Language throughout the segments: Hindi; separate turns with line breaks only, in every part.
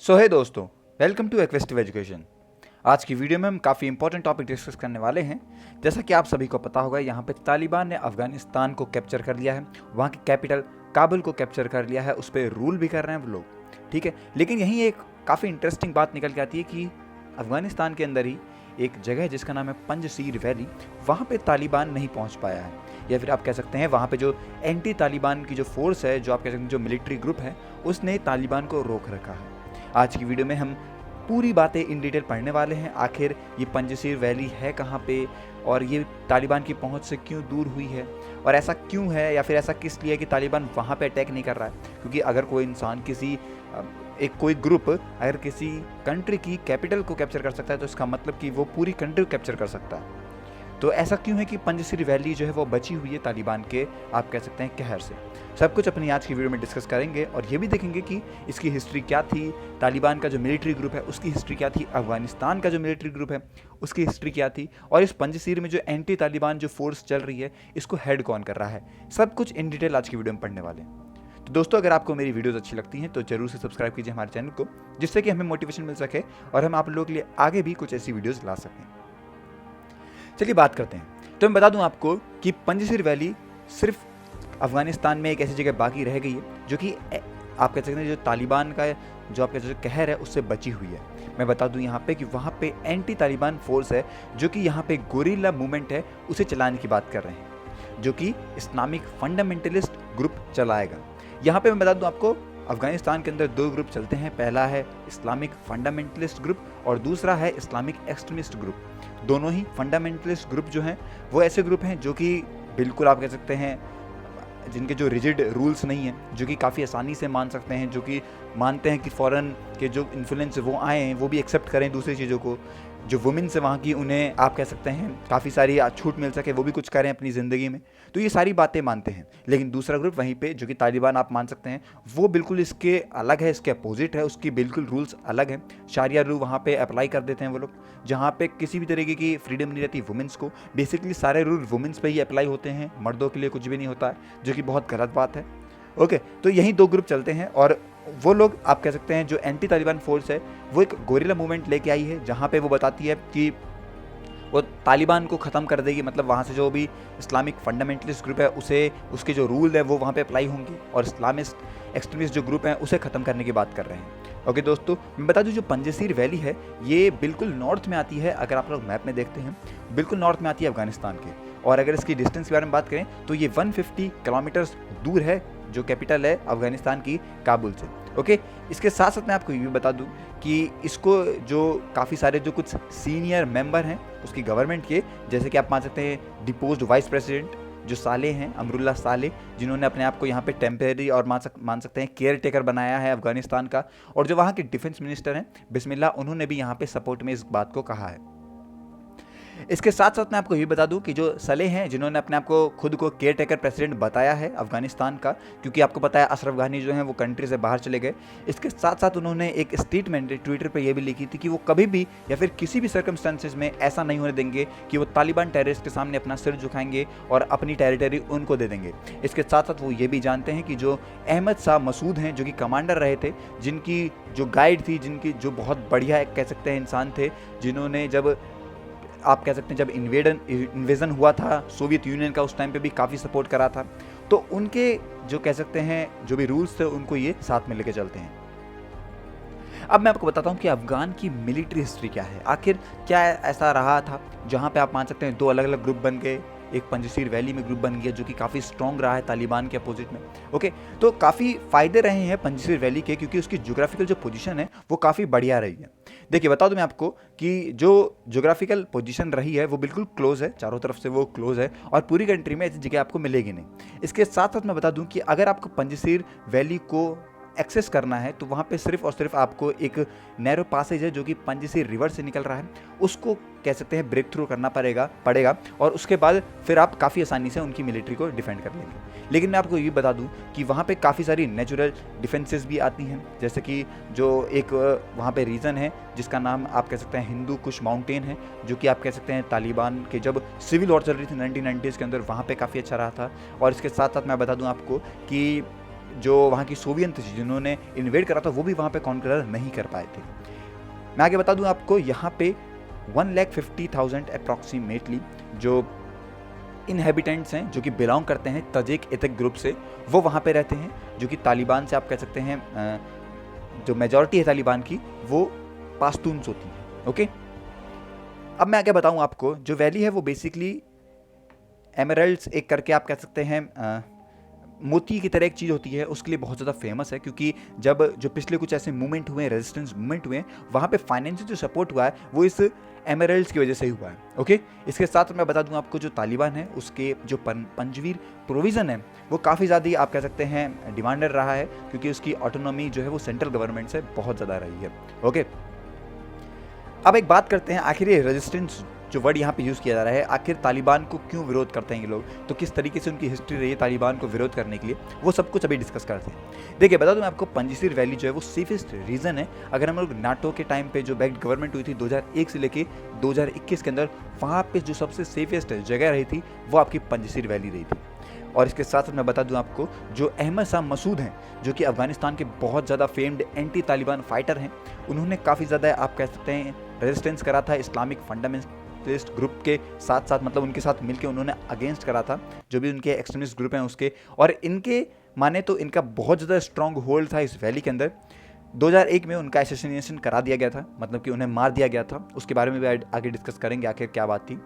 सो है दोस्तों, वेलकम टू एक्वेस्टिव एजुकेशन। आज की वीडियो में हम काफ़ी इंपॉर्टेंट टॉपिक डिस्कस करने वाले हैं। जैसा कि आप सभी को पता होगा, यहाँ पे तालिबान ने अफगानिस्तान को कैप्चर कर लिया है, वहाँ की कैपिटल काबुल को कैप्चर कर लिया है, उस पर रूल भी कर रहे हैं वो लोग, ठीक है। लेकिन यहीं एक काफ़ी इंटरेस्टिंग बात निकल के आती है कि अफगानिस्तान के अंदर ही एक जगह है जिसका नाम है पंजशीर वैली, वहाँ पे तालिबान नहीं पहुँच पाया है, या फिर आप कह सकते हैं वहाँ पे जो एंटी तालिबान की जो फोर्स है, जो आप कह सकते हैं जो मिलिट्री ग्रुप है, उसने तालिबान को रोक रखा है। आज की वीडियो में हम पूरी बातें इन डिटेल पढ़ने वाले हैं। आखिर ये पंजशीर वैली है कहाँ पे, और ये तालिबान की पहुंच से क्यों दूर हुई है, और ऐसा क्यों है, या फिर ऐसा किस लिए कि तालिबान वहाँ पे अटैक नहीं कर रहा है। क्योंकि अगर कोई इंसान कोई ग्रुप अगर किसी कंट्री की कैपिटल को कैप्चर कर सकता है, तो इसका मतलब कि वो पूरी कंट्री को कैप्चर कर सकता है। तो ऐसा क्यों है कि पंजशीर वैली जो है वो बची हुई है तालिबान के, आप कह सकते हैं, कहर से। सब कुछ अपनी आज की वीडियो में डिस्कस करेंगे, और ये भी देखेंगे कि इसकी हिस्ट्री क्या थी, तालिबान का जो मिलिट्री ग्रुप है उसकी हिस्ट्री क्या थी, अफगानिस्तान का जो मिलिट्री ग्रुप है उसकी हिस्ट्री क्या थी, और इस पंजशीर में जो एंटी तालिबान जो फोर्स चल रही है इसको हेड कौन कर रहा है। सब कुछ इन डिटेल आज की वीडियो में पढ़ने वाले हैं। तो दोस्तों, अगर आपको मेरी वीडियोस अच्छी लगती हैं तो जरूर से सब्सक्राइब कीजिए हमारे चैनल को, जिससे कि हमें मोटिवेशन मिल सके और हम आप लोगों के लिए आगे भी कुछ ऐसी वीडियोस ला सकें। चलिए बात करते हैं। तो मैं बता दूं आपको कि पंजशीर वैली सिर्फ अफगानिस्तान में एक ऐसी जगह बाकी रह गई है जो कि आप कह सकते हैं जो तालिबान का जो आप कह सकते हैं कहर है उससे बची हुई है। मैं बता दूं यहाँ पे कि वहाँ पे एंटी तालिबान फोर्स है जो कि यहाँ पे गोरिल्ला मूवमेंट है उसे चलाने की बात कर रहे हैं, जो कि इस्लामिक फंडामेंटलिस्ट ग्रुप चलाएगा। यहाँ पे मैं बता दूं आपको, अफगानिस्तान के अंदर दो ग्रुप चलते हैं। पहला है इस्लामिक फंडामेंटलिस्ट ग्रुप और दूसरा है इस्लामिक एक्सट्रीमिस्ट ग्रुप। दोनों ही फंडामेंटलिस्ट ग्रुप जो हैं वो ऐसे ग्रुप हैं जो कि बिल्कुल आप कह सकते हैं जिनके जो रिजिड रूल्स नहीं हैं, जो कि काफ़ी आसानी से मान सकते हैं, जो कि मानते हैं कि फॉरेन के जो इन्फ्लुएंस वो आए हैं वो भी एक्सेप्ट करें दूसरी चीज़ों को, जो वुमेन से वहाँ की उन्हें आप कह सकते हैं काफ़ी सारी छूट मिल सके, वो भी कुछ करें अपनी ज़िंदगी में। तो ये सारी बातें मानते हैं। लेकिन दूसरा ग्रुप वहीं पे जो कि तालिबान आप मान सकते हैं, वो बिल्कुल इसके अलग है, इसके अपोजिट है, उसकी बिल्कुल रूल्स अलग हैं। शारिया रूल वहाँ पे अप्लाई कर देते हैं वो लोग, जहाँ पे किसी भी तरीके की फ्रीडम नहीं रहती वुमेन्स को। बेसिकली सारे रूल वुमेन्स पे ही अप्लाई होते हैं, मर्दों के लिए कुछ भी नहीं होता है, जो कि बहुत गलत बात है। ओके, तो यही दो ग्रुप चलते हैं, और वो लोग आप कह सकते हैं जो एंटी तालिबान फोर्स है वो एक गोरिल्ला मूवमेंट लेके आई है, जहाँ पे वो बताती है कि वो तालिबान को ख़त्म कर देगी। मतलब वहाँ से जो भी इस्लामिक फंडामेंटलिस्ट ग्रुप है उसे उसके जो रूल है वो वहाँ पे अप्लाई होंगे, और इस्लामिस्ट एक्सट्रीमिस्ट जो ग्रुप हैं उसे ख़त्म करने की बात कर रहे हैं। ओके दोस्तों, मैं बता दूँ जो पंजशीर वैली है ये बिल्कुल नॉर्थ में आती है। अगर आप लोग मैप में देखते हैं, बिल्कुल नॉर्थ में आती है अफगानिस्तान के। और अगर इसकी डिस्टेंस के बारे में बात करें तो ये 150 किलोमीटर्स दूर है, जो कैपिटल है अफगानिस्तान की, काबुल से। ओके, इसके साथ साथ मैं आपको ये भी बता दूं कि इसको जो काफ़ी सारे जो कुछ सीनियर मेंबर हैं उसकी गवर्नमेंट के, जैसे कि आप मान सकते हैं डिपोज्ड वाइस प्रेसिडेंट जो साले हैं, अमरुल्ला साले, जिन्होंने अपने आप को यहाँ पे टेम्परेरी और मान सकते हैं केयर टेकर बनाया है अफगानिस्तान का, और जो वहाँ के डिफेंस मिनिस्टर हैं बिस्मिल्लाह, उन्होंने भी यहाँ पे सपोर्ट में इस बात को कहा है। इसके साथ साथ मैं आपको ये बता दूं कि जो सले हैं जिन्होंने अपने आप को खुद को केयर टेकर प्रेसिडेंट बताया है अफगानिस्तान का, क्योंकि आपको पता है अशरफ गानी जो हैं वो कंट्री से बाहर चले गए। इसके साथ साथ उन्होंने एक स्टेटमेंट ट्विटर पे ये भी लिखी थी कि वो कभी भी या फिर किसी भी सर्कमस्टांसेस में ऐसा नहीं होने देंगे कि वो तालिबान टेररिस्ट के सामने अपना सिर झुकाएंगे और अपनी टेरिटरी उनको दे देंगे। इसके साथ साथ वो ये भी जानते हैं कि जो अहमद शाह मसूद हैं, जो कि कमांडर रहे थे, जिनकी जो गाइड थी, जिनकी जो बहुत बढ़िया कह सकते हैं इंसान थे, जिन्होंने जब आप कह सकते हैं जब इन्वेजन हुआ था सोवियत यूनियन का, उस टाइम पे भी काफ़ी सपोर्ट करा था, तो उनके जो कह सकते हैं जो भी रूल्स थे उनको ये साथ में लेके चलते हैं। अब मैं आपको बताता हूँ कि अफगान की मिलिट्री हिस्ट्री क्या है, आखिर क्या ऐसा रहा था जहाँ पे आप मान सकते हैं दो अलग अलग ग्रुप बन गए। एक पंजशीर वैली में ग्रुप बन गया जो कि काफ़ी स्ट्रॉन्ग रहा है तालिबान के अपोजिट में। ओके, तो काफ़ी फ़ायदे रहे हैं पंजशीर वैली के, क्योंकि उसकी ज्योग्राफिकल जो पोजीशन है वो काफ़ी बढ़िया रही है। देखिए बता दूं मैं आपको कि जो ज्योग्राफिकल पोजीशन रही है वो बिल्कुल क्लोज है, चारों तरफ से वो क्लोज है, और पूरी कंट्री में ऐसी जगह आपको मिलेगी नहीं। इसके साथ साथ मैं बता दूं कि अगर आपको पंजशीर वैली को एक्सेस करना है तो वहाँ पे सिर्फ और सिर्फ आपको एक नैरो पासेज है जो कि पंजशीर रिवर से निकल रहा है, उसको कह सकते हैं ब्रेक थ्रू करना पड़ेगा, और उसके बाद फिर आप काफ़ी आसानी से उनकी मिलिट्री को डिफेंड कर लेंगे। लेकिन मैं आपको ये बता दूं कि वहाँ पे काफ़ी सारी नेचुरल डिफेंसेस भी आती हैं, जैसे कि जो एक वहाँ पे रीजन है जिसका नाम आप कह सकते हैं हिंदू कुश माउंटेन है, जो कि आप कह सकते हैं तालिबान के जब सिविल वॉर चल रही थी 1990s के अंदर, वहाँ पर काफ़ी अच्छा रहा था। और इसके साथ साथ मैं बता दूँ आपको कि जो वहाँ की सोवियत थी जिन्होंने इन्वेड करा था वो भी वहाँ पे कॉन्करर नहीं कर पाए थे। मैं आगे बता दूं आपको, यहाँ पे 1,50,000 अप्रॉक्सीमेटली जो इनहेबिटेंट्स हैं जो कि बिलोंग करते हैं तजिक एथिक ग्रुप से, वो वहाँ पे रहते हैं, जो कि तालिबान से आप कह सकते हैं जो मेजॉरिटी है तालिबान की वो पाश्तून्स होती है। ओके, अब मैं आगे बताऊँ आपको, जो वैली है वो बेसिकली एमरल्ड्स एक करके आप कह सकते हैं मोती की तरह एक चीज़ होती है, उसके लिए बहुत ज़्यादा फेमस है, क्योंकि जब जो पिछले कुछ ऐसे मूवमेंट हुए हैं, रेजिस्टेंस मूवमेंट हुए हैं, वहाँ पे फाइनेंशियल जो सपोर्ट हुआ है वो इस एमरल्ड्स की वजह से ही हुआ है। ओके, इसके साथ मैं बता दूं आपको, जो तालिबान है उसके जो पंजवीर प्रोविज़न है वो काफ़ी ज़्यादा आप कह सकते हैं डिमांडेड रहा है, क्योंकि उसकी ऑटोनॉमी जो है वो सेंट्रल गवर्नमेंट से बहुत ज़्यादा रही है। ओके, अब एक बात करते हैं, आखिर ये रेजिस्टेंस जो वर्ड यहाँ पे यूज़ किया जा रहा है, आखिर तालिबान को क्यों विरोध करते हैं ये लोग, तो किस तरीके से उनकी हिस्ट्री रही है तालिबान को विरोध करने के लिए, वो सब कुछ अभी डिस्कस करते हैं। देखिए, बता दूं मैं आपको, पंजशीर वैली जो है वो सेफेस्ट रीजन है। अगर हम लोग नाटो के टाइम पे जो बैक्ड गवर्नमेंट हुई थी 2001 से लेके 2021 के अंदर, वहाँ पे जो सबसे सेफेस्ट जगह रही थी वो आपकी पंजशीर वैली रही थी। और इसके साथ मैं बता दूं आपको, जो अहमद शाह मसूद हैं, जो कि अफगानिस्तान के बहुत ज़्यादा फेम्ड एंटी तालिबान फाइटर हैं, उन्होंने काफ़ी ज़्यादा आप कह सकते हैं रेजिस्टेंस करा था इस्लामिक फंडामेंटलिस्ट ग्रुप के साथ साथ, मतलब उनके साथ मिलकर उन्होंने अगेंस्ट करा था जो भी उनके एक्सट्रीमिस्ट ग्रुप हैं उसके। और इनके माने तो इनका बहुत ज़्यादा स्ट्रॉन्ग होल्ड था इस वैली के अंदर। 2001 में उनका असैसिनेशन करा दिया गया था, मतलब कि उन्हें मार दिया गया था। उसके बारे में भी आगे डिस्कस करेंगे आखिर क्या बात थी।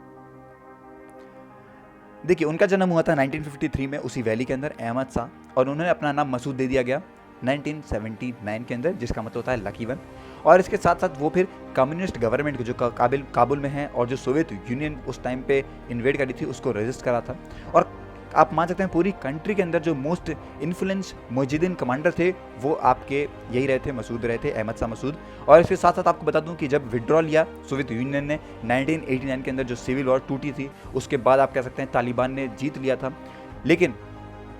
देखिए, उनका जन्म हुआ था 1953 में उसी वैली के अंदर, अहमद शाह, और उन्होंने अपना नाम मसूद दे दिया गया 1979 के अंदर, जिसका मतलब होता है लकी वन। और इसके साथ साथ वो फिर कम्युनिस्ट गवर्नमेंट को जो काबुल में है और जो सोवियत यूनियन उस टाइम पे इन्वेड करी थी उसको रेजिस्ट करा था। और आप मान सकते हैं पूरी कंट्री के अंदर जो मोस्ट इन्फ्लुएंस मुजाहिदीन कमांडर थे वो आपके यही रहे थे, मसूद रहे थे, अहमद शाह मसूद। और इसके साथ साथ आपको बता दूं कि जब विड्रॉ लिया सोवियत यूनियन ने 1989 के अंदर, जो सिविल वॉर टूटी थी, उसके बाद आप कह सकते हैं तालिबान ने जीत लिया था।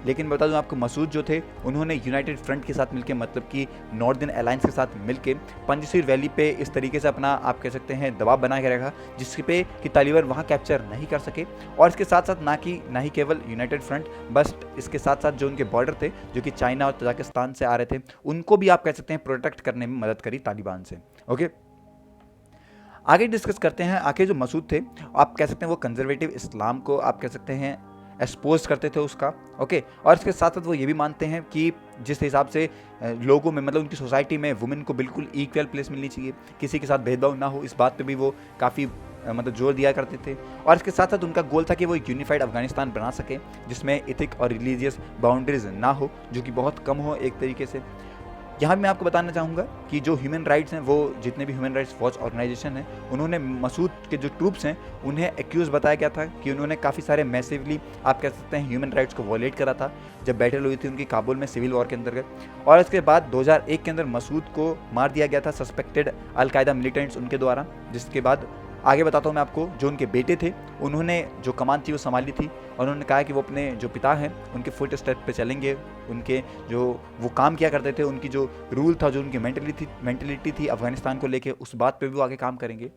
लेकिन बता दूं आपको, मसूद जो थे उन्होंने यूनाइटेड फ्रंट के साथ मिलकर, मतलब कि नॉर्दर्न अलायंस के साथ मिलकर पंजशीर वैली पे इस तरीके से अपना आप कह सकते हैं दबाव बना के रखा, जिसके पे कि तालिबान वहाँ कैप्चर नहीं कर सके। और इसके साथ साथ ना ही केवल यूनाइटेड फ्रंट, बस इसके साथ साथ जो उनके बॉर्डर थे जो कि चाइना और तजाकिस्तान से आ रहे थे, उनको भी आप कह सकते हैं प्रोटेक्ट करने में मदद करी तालिबान से। ओके, आगे डिस्कस करते हैं। आखिर जो मसूद थे, आप कह सकते हैं वो कंजर्वेटिव इस्लाम को आप कह सकते हैं एक्सपोज करते थे उसका। ओके, और इसके साथ साथ वो ये भी मानते हैं कि जिस हिसाब से लोगों में, मतलब उनकी सोसाइटी में वुमेन को बिल्कुल इक्वल प्लेस मिलनी चाहिए, किसी के साथ भेदभाव ना हो, इस बात पे भी वो काफ़ी मतलब जोर दिया करते थे। और इसके साथ साथ उनका गोल था कि वो एक यूनिफाइड अफगानिस्तान बना सके जिसमें एथिक और रिलीजियस बाउंड्रीज ना हो, जो कि बहुत कम हो एक तरीके से। यहाँ भी मैं आपको बताना चाहूँगा कि जो ह्यूमन राइट्स हैं, वो जितने भी ह्यूमन राइट्स वॉच ऑर्गेनाइजेशन है, उन्होंने मसूद के जो ट्रूप्स हैं उन्हें एक्यूज़ बताया गया था कि उन्होंने काफ़ी सारे मैसिवली आप कह सकते हैं ह्यूमन राइट्स को वॉलेट करा था जब बैटल हुई थी उनकी काबुल में सिविल वॉर के अंतर्गत। और इसके बाद 2001 के अंदर मसूद को मार दिया गया था सस्पेक्टेड अलकायदा मिलिटेंट्स उनके द्वारा। जिसके बाद आगे बताता हूँ मैं आपको, जो उनके बेटे थे उन्होंने जो कमान थी वो संभाली थी, और उन्होंने कहा कि वो अपने जो पिता हैं उनके फुट स्टेप पे चलेंगे, उनके जो वो काम किया करते थे, उनकी जो रूल था, जो उनकी मेंटलिटी थी अफगानिस्तान को लेके, उस बात पे भी वो आगे काम करेंगे।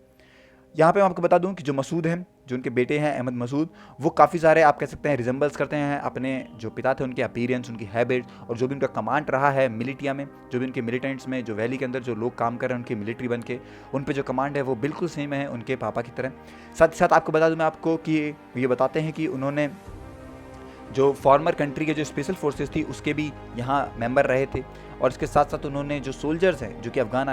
यहाँ पे मैं आपको बता दूं कि जो मसूद हैं, जो उनके बेटे हैं अहमद मसूद, वो काफ़ी सारे आप कह सकते हैं रिजेंबल्स करते हैं अपने जो पिता थे उनके अपीयरेंस, उनकी हैबिट, और जो भी उनका कमांड रहा है मिलिटिया में, जो भी उनके मिलिटेंट्स में, जो वैली के अंदर जो लोग काम कर रहे हैं उनके मिलिट्री बन के, उन पर जो कमांड है वो बिल्कुल सेम है उनके पापा की तरह। साथ ही साथ आपको बता दूँ मैं आपको कि ये बताते हैं कि उन्होंने जो फॉर्मर कंट्री के जो स्पेशल फोर्सेस थी उसके भी यहाँ मेंबर रहे थे। और इसके साथ साथ उन्होंने जो सोल्जर्स हैं जो कि अफगान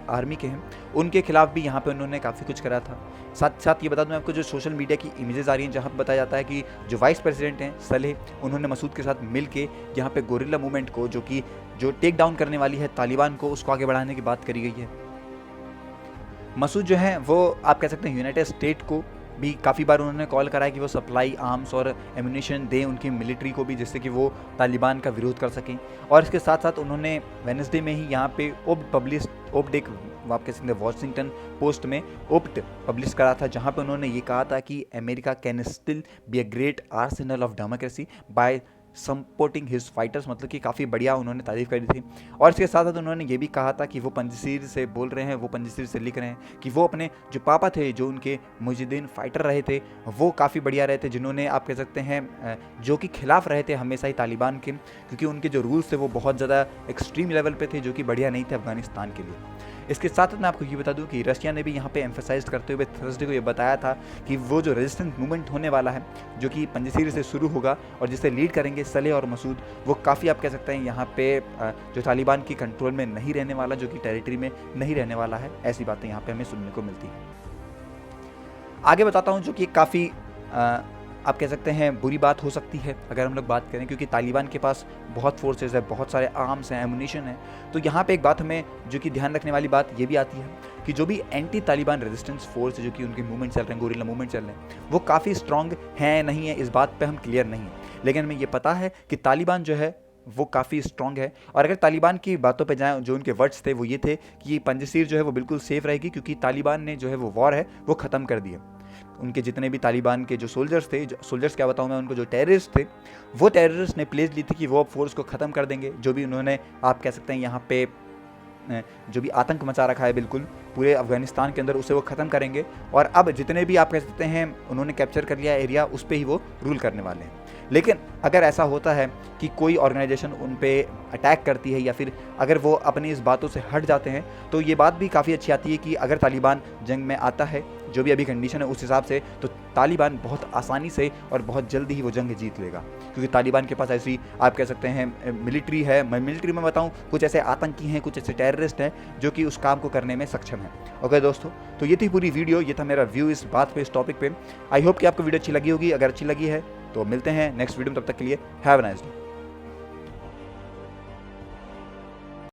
आर्मी के हैं, उनके खिलाफ भी यहाँ पे उन्होंने काफ़ी कुछ करा था। साथ साथ ये बता दूँ आपको, जो सोशल मीडिया की इमेजेस आ रही हैं जहाँ पर बताया जाता है कि जो वाइस प्रेसिडेंट हैं सलेह, उन्होंने मसूद के साथ मिल के यहाँ पे गोरिल्ला मूवमेंट को, जो टेक डाउन करने वाली है तालिबान को, उसको आगे बढ़ाने की बात करी गई है। मसूद जो है वो आप कह सकते हैं यूनाइटेड स्टेट को भी काफ़ी बार उन्होंने कॉल करा है कि वो सप्लाई आर्म्स और एम्यूनिशन दें उनकी मिलिट्री को भी, जिससे कि वो तालिबान का विरोध कर सकें। और इसके साथ साथ उन्होंने वेडनेसडे में ही यहाँ पे ओप्ट एक आप कह सकते हैं वॉशिंगटन पोस्ट में ओप्ट पब्लिश करा था, जहाँ पे उन्होंने ये कहा था कि America can still be a great Arsenal of democracy bye supporting his fighters, मतलब कि काफ़ी बढ़िया उन्होंने तारीफ करी थी। और इसके साथ साथ उन्होंने ये भी कहा था कि वो पंजशीर से बोल रहे हैं, वो पंजशीर से लिख रहे हैं कि वो अपने जो पापा थे, जो उनके मुजाहिदीन फाइटर रहे थे, वो काफ़ी बढ़िया रहे थे, जिन्होंने आप कह सकते हैं जो कि खिलाफ रहे थे हमेशा ही तालिबान के, क्योंकि उनके जो रूल्स थे वो बहुत ज़्यादा एक्सट्रीम लेवल पे थे, जो कि बढ़िया नहीं थे अफगानिस्तान के लिए। इसके साथ साथ मैं आपको ये बता दूं कि रशिया ने भी यहाँ पे एम्फेसाइज करते हुए थर्सडे को ये बताया था कि वो जो रेजिस्टेंस मूवमेंट होने वाला है, जो कि पंजशीर से शुरू होगा और जिसे लीड करेंगे सलेह और मसूद, वो काफ़ी आप कह सकते हैं यहाँ पे जो तालिबान की कंट्रोल में नहीं रहने वाला, जो कि टेरिटरी में नहीं रहने वाला है, ऐसी बातें यहाँ पे हमें सुनने को मिलती है। आगे बताता हूँ, जो कि काफ़ी आप कह सकते हैं बुरी बात हो सकती है अगर हम लोग बात करें, क्योंकि तालिबान के पास बहुत फोर्सेस है, बहुत सारे आर्म्स हैं, एमुनिशन है। तो यहाँ पे एक बात हमें जो कि ध्यान रखने वाली बात ये भी आती है कि जो भी एंटी तालिबान रेजिस्टेंस फोर्स है, जो कि उनके मूवमेंट चल रहे हैं, गोरिल्ला मूवमेंट चल रहे हैं, वो काफ़ी स्ट्रॉन्ग हैं नहीं है, इस बात पर हम क्लियर नहीं है। लेकिन हमें ये पता है कि तालिबान जो है वो काफ़ी स्ट्रॉन्ग है। और अगर तालिबान की बातों पे जाएं, जो उनके वर्ड्स थे वो ये थे कि पंजशीर जो है वो बिल्कुल सेफ रहेगी, क्योंकि तालिबान ने जो है वो वॉर है वो ख़त्म कर दिया। उनके जितने भी तालिबान के जो सोल्जर्स थे, सोल्जर्स क्या बताऊँ मैं उनको, जो टेररिस्ट थे, वो टेररिस्ट ने प्लेज ली थी कि वो अब फोर्स को ख़त्म कर देंगे। जो भी उन्होंने आप कह सकते हैं यहाँ पे जो भी आतंक मचा रखा है बिल्कुल पूरे अफगानिस्तान के अंदर, उसे वो ख़त्म करेंगे। और अब जितने भी आप कह सकते हैं उन्होंने कैप्चर कर लिया एरिया, उस पर ही वो रूल करने वाले हैं। लेकिन अगर ऐसा होता है कि कोई ऑर्गेनाइजेशन उन पे अटैक करती है, या फिर अगर वो अपनी इस बातों से हट जाते हैं, तो ये बात भी काफ़ी अच्छी आती है कि अगर तालिबान जंग में आता है, जो भी अभी कंडीशन है उस हिसाब से, तो तालिबान बहुत आसानी से और बहुत जल्दी ही वो जंग जीत लेगा, क्योंकि तालिबान के पास ऐसी आप कह सकते हैं मिलिट्री है। मैं मिलिट्री में बताऊं, कुछ ऐसे आतंकी हैं, कुछ ऐसे टेररिस्ट हैं जो कि उस काम को करने में सक्षम हैं। ओके दोस्तों, तो ये थी पूरी वीडियो, ये था मेरा व्यू इस बात पे, इस टॉपिक पे। आई होप कि आपको वीडियो अच्छी लगी होगी। अगर अच्छी लगी है तो मिलते हैं नेक्स्ट वीडियो में, तब तक के लिए हैव अ नाइस डे।